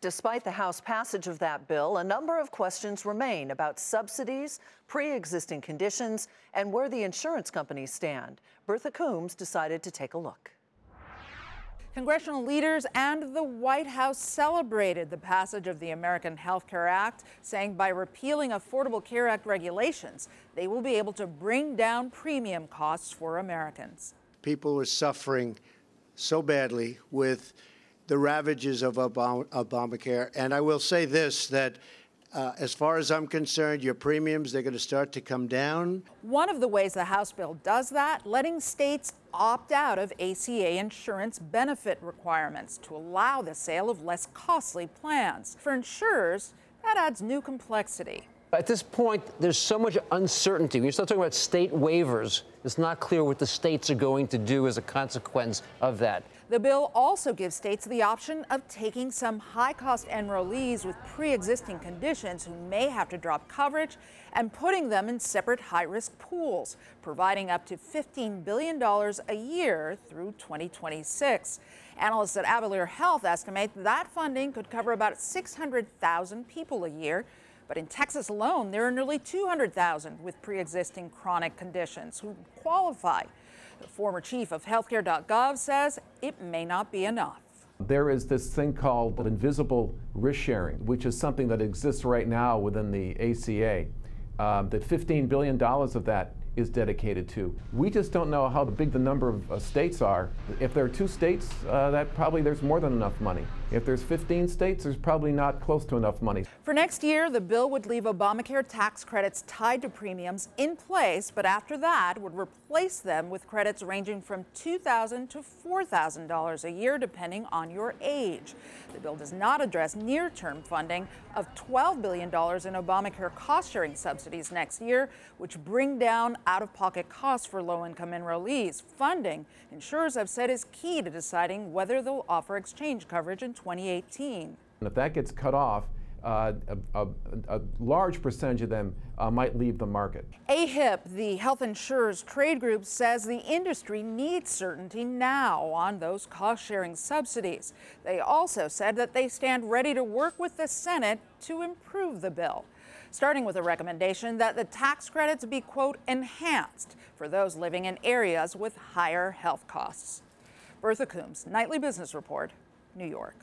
Despite the House passage of that bill, a number of questions remain about subsidies, pre-existing conditions, and where the insurance companies stand. Bertha Coombs decided to take a look. Congressional leaders and the White House celebrated the passage of the American Health Care Act, saying by repealing Affordable Care Act regulations, they will be able to bring down premium costs for Americans. People are suffering so badly with the ravages of Obamacare. And I will say this, that as far as I'm concerned, your premiums, they're going to start to come down. One of the ways the House bill does that, letting states opt out of ACA insurance benefit requirements to allow the sale of less costly plans. For insurers, that adds new complexity. At this point, there's so much uncertainty. When you start talking about state waivers, it's not clear what the states are going to do as a consequence of that. The bill also gives states the option of taking some high-cost enrollees with pre-existing conditions who may have to drop coverage and putting them in separate high-risk pools, providing up to $15 billion a year through 2026. Analysts at Avalier Health estimate that funding could cover about 600,000 people a year. But in Texas alone, there are nearly 200,000 with pre-existing chronic conditions who qualify. The former chief of healthcare.gov says it may not be enough. There is this thing called invisible risk sharing, which is something that exists right now within the ACA. That $15 billion of that is dedicated to. We just don't know how big the number of states are. If there are 2 states, that probably there's more than enough money. If there's 15 states, there's probably not close to enough money. For next year, the bill would leave Obamacare tax credits tied to premiums in place, but after that would replace them with credits ranging from $2,000 to $4,000 a year, depending on your age. The bill does not address near-term funding of $12 billion in Obamacare cost-sharing subsidies next year, which bring down out-of-pocket costs for low-income enrollees. Funding, insurers have said, is key to deciding whether they'll offer exchange coverage in 2018. And if that gets cut off, a large percentage of them might leave the market. AHIP, the health insurers trade group, says the industry needs certainty now on those cost-sharing subsidies. They also said that they stand ready to work with the Senate to improve the bill, starting with a recommendation that the tax credits be, quote, enhanced for those living in areas with higher health costs. Bertha Coombs, Nightly Business Report, New York.